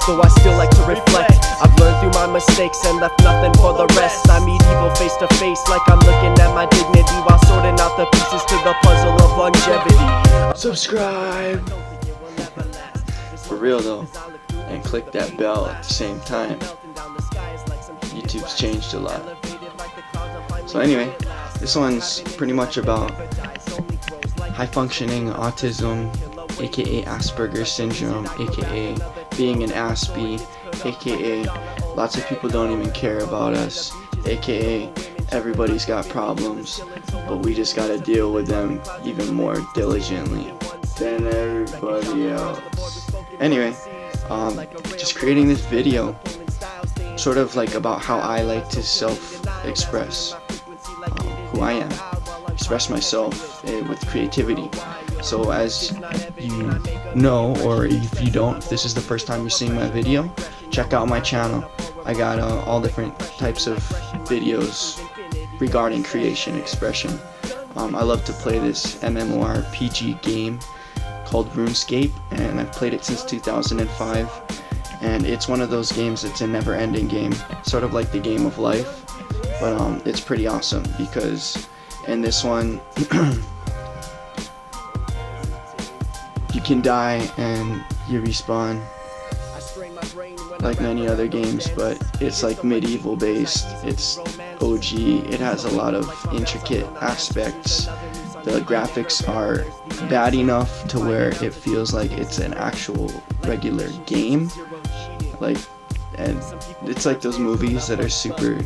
though I still like to reflect. I've learned through my mistakes and left nothing for the rest. I meet evil face to face like I'm looking at my dignity, while sorting out the pieces to the puzzle of longevity. Subscribe! For real though, and click that bell at the same time. YouTube's changed a lot. So anyway, this one's pretty much about high functioning autism, aka Aspergers Syndrome, aka being an Aspie, aka lots of people don't even care about us, aka everybody's got problems, but we just gotta deal with them even more diligently than everybody else. Anyway, just creating this video sort of like about how I like to self-express who I am, express myself with creativity. So as you know, or if you don't, if this is the first time you're seeing my video, check out my channel. I got all different types of videos regarding creation, expression. I love to play this MMORPG game called Runescape, and I've played it since 2005. And it's one of those games that's a never-ending game, sort of like the game of life, but it's pretty awesome because in this one you can die and you respawn like many other games, but it's like medieval based, it's OG, it has a lot of intricate aspects. The graphics are bad enough to where it feels like it's an actual regular game, like, and it's like those movies that are super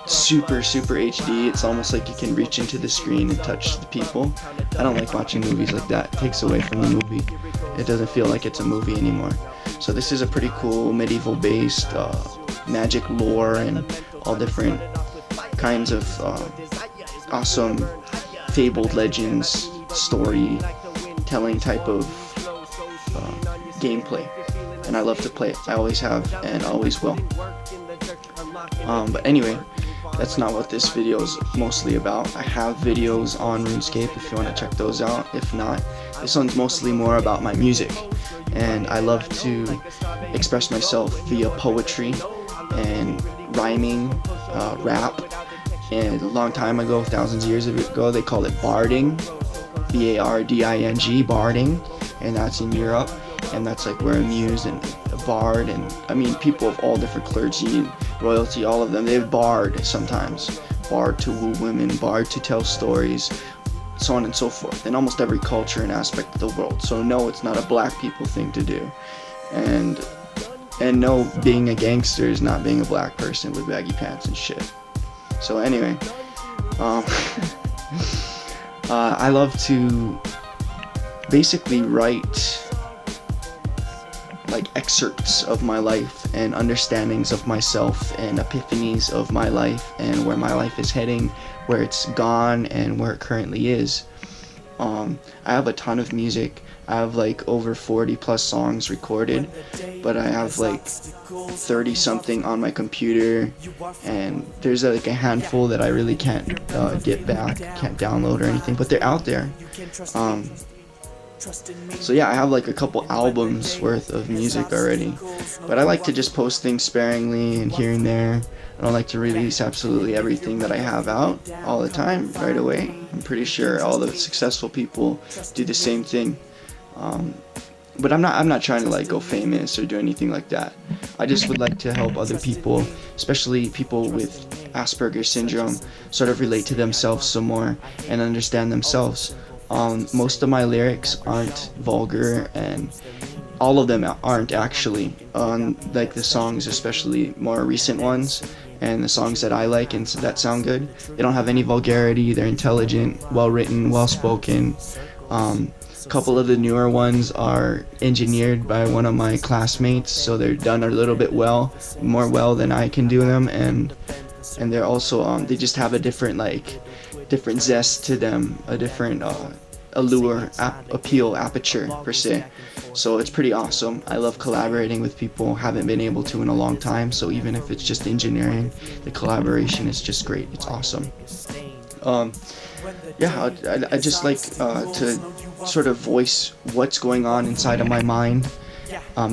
HD. It's almost like you can reach into the screen and touch the people. I don't like watching movies like that. It takes away from the movie. It doesn't feel like it's a movie anymore. So this is a pretty cool medieval based magic lore and all different kinds of awesome fabled legends, storytelling type of gameplay, and I love to play it. I always have and always will. But anyway, that's not what this video is mostly about. I have videos on RuneScape if you want to check those out. If not, this one's mostly more about my music, and I love to express myself via poetry and rhyming, rap. And a long time ago, thousands of years ago, they called it barding, B-A-R-D-I-N-G, barding, and that's in Europe, and that's like where a muse and a bard, and I mean people of all different clergy and royalty, all of them, they've bard sometimes, bard to woo women, bard to tell stories, so on and so forth, in almost every culture and aspect of the world. So no, it's not a black people thing to do, and no, being a gangster is not being a black person with baggy pants and shit. So anyway, I love to basically write like excerpts of my life and understandings of myself and epiphanies of my life and where my life is heading, where it's gone and where it currently is. I have a ton of music. I have like over 40 plus songs recorded, but I have like 30 something on my computer, and there's like a handful that I really can't get back, can't download or anything, but they're out there. So yeah, I have like a couple albums worth of music already, but I like to just post things sparingly and here and there. I don't like to release absolutely everything that I have out all the time right away. I'm pretty sure all the successful people do the same thing. But I'm not trying to like go famous or do anything like that. I just would like to help other people, especially people with Aspergers Syndrome, sort of relate to themselves some more and understand themselves. Most of my lyrics aren't vulgar, and all of them aren't actually, on like the songs, especially more recent ones and the songs that I like and that sound good. They don't have any vulgarity. They're intelligent, well written, well spoken. A couple of the newer ones are engineered by one of my classmates, so they're done a little bit more well than I can do them, and they're also they just have a different zest to them, a different allure, appeal, aperture per se. So it's pretty awesome. I love collaborating with people. Haven't been able to in a long time, so even if it's just engineering, the collaboration is just great. It's awesome. Yeah, I just like to sort of voice what's going on inside of my mind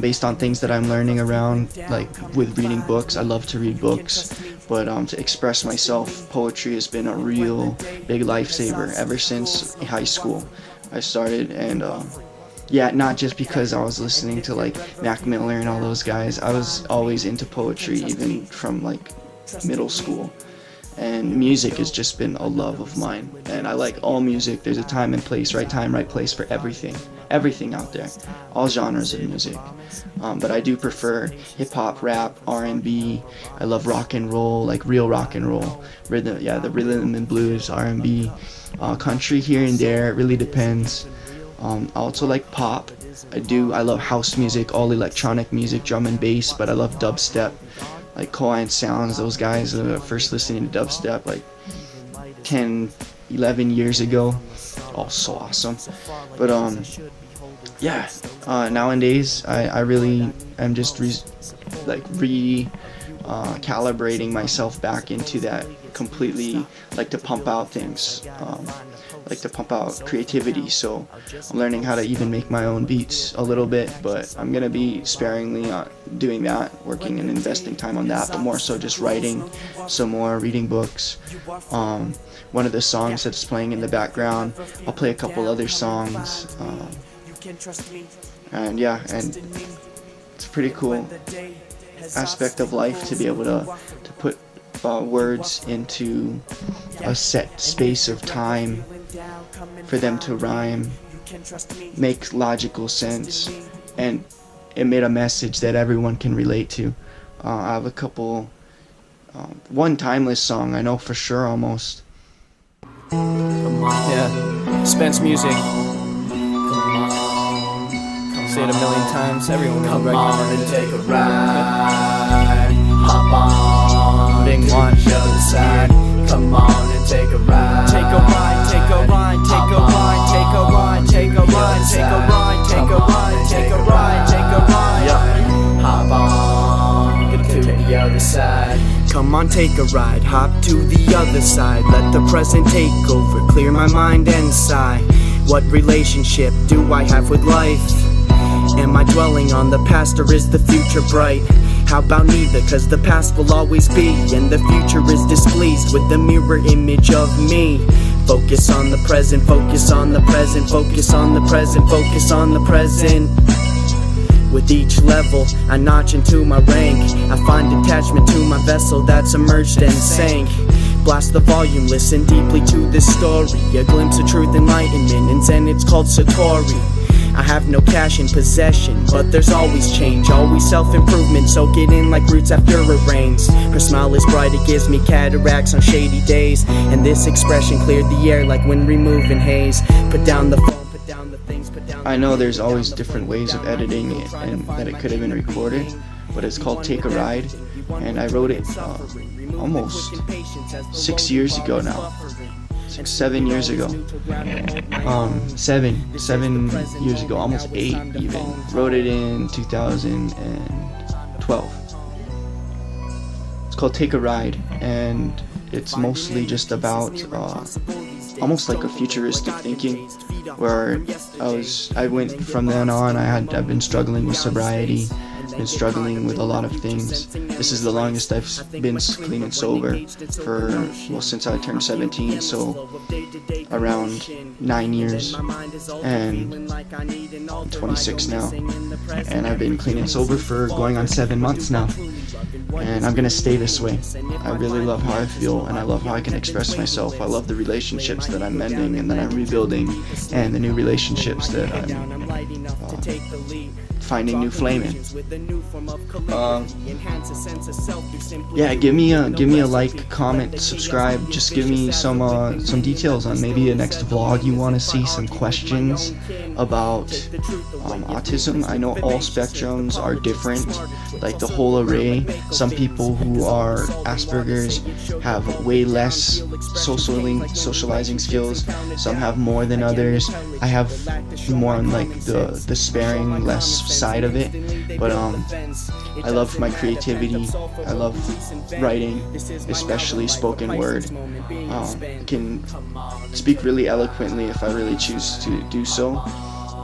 based on things that I'm learning around, like with reading books. I love to read books, but to express myself, poetry has been a real big lifesaver ever since high school. I started, and yeah, not just because I was listening to like Mac Miller and all those guys. I was always into poetry even from like middle school. And music has just been a love of mine, and I like all music. There's a time and place, right time, right place for everything out there, all genres of music. But I do prefer hip-hop, rap, R&B. I love rock and roll, like real rock and roll, rhythm, yeah, the rhythm and blues, R&B, country here and there. It really depends. I also like pop. I love house music, all electronic music, drum and bass, but I love dubstep. Like Koan Sounds, those guys, first listening to dubstep like 10, 11 years ago. Oh, so awesome. But yeah, nowadays I really am just calibrating myself back into that completely, like to pump out things, like to pump out creativity. So I'm learning how to even make my own beats a little bit, but I'm gonna be sparingly doing that, working and investing time on that, but more so just writing some more, reading books. One of the songs that's playing in the background, I'll play a couple other songs, and yeah, and it's a pretty cool aspect of life to be able to put words into a set space of time, for them to rhyme, make logical sense, and emit a message that everyone can relate to. I have a couple, one timeless song I know for sure almost. Yeah, Spence music. Say it a million times, everyone will Come on and take a ride. Hop on Bing to one. the other side. Come on and take a ride. Take a ride, take a ride, take a ride, take a ride, take a ride, take a ride, take a ride, take a ride, take a ride. Hop on to the other side. Come on, take a ride, hop to the other side. Let the present take over, clear my mind and sigh. What relationship do I have with life? Am I dwelling on the past, or is the future bright? How about neither, cause the past will always be, and the future is displeased with the mirror image of me. Focus on the present, focus on the present, focus on the present, focus on the present. With each level, I notch into my rank. I find attachment to my vessel that's emerged and sank. Blast the volume, listen deeply to this story. A glimpse of truth, enlightenment, and Zen, it's called Satori. I have no cash in possession, but there's always change, always self-improvement, soak it in like roots after it rains. Her smile is bright, it gives me cataracts on shady days, and this expression cleared the air like when removing haze. Put down the phone, put down the things, put down the I know there's always different ways of editing it, and that it could have been recorded, but it's called Take a Ride, and I wrote it almost 6 years ago now. 7 years ago. 7 years ago, almost 8 even. Wrote it in 2012. It's called Take a Ride, and it's mostly just about almost like a futuristic thinking, where I went from then on. I've been struggling with sobriety, been struggling with a lot of things. This is the longest I've been clean and sober since I turned 17, so around 9 years, and I'm 26 now, and I've been clean and sober for going on 7 months now, and I'm gonna stay this way. I really love how I feel, and I love how I can express myself. I love the relationships that I'm mending and that I'm rebuilding, and the new relationships that I'm finding new flame in. Yeah, give me a like, comment, subscribe. Just give me some details on maybe a next vlog you want to see, some questions about autism. I know all spectrums are different, like the whole array. Some people who are Aspergers have way less socializing skills. Some have more than others. I have more on like the sparing, less side of it, but I love my creativity. I love writing, especially spoken word. I can speak really eloquently if I really choose to do so,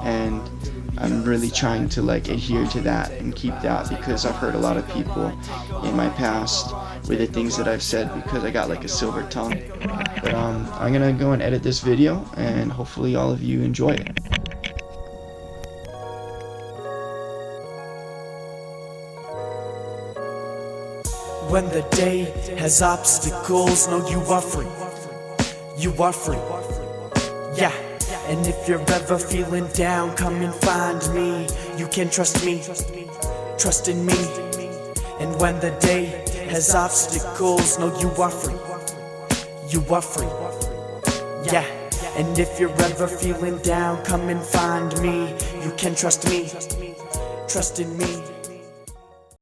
and I'm really trying to like adhere to that and keep that, because I've heard a lot of people in my past with the things that I've said, because I got like a silver tongue. But I'm gonna go and edit this video, and hopefully all of you enjoy it. When the day has obstacles, no, you are free. You are free. Yeah. And if you're ever feeling down, come and find me. You can trust me. Trust in me. And when the day has obstacles, no, you are free. You are free. Yeah. And if you're ever feeling down, come and find me. You can trust me. Trust in me.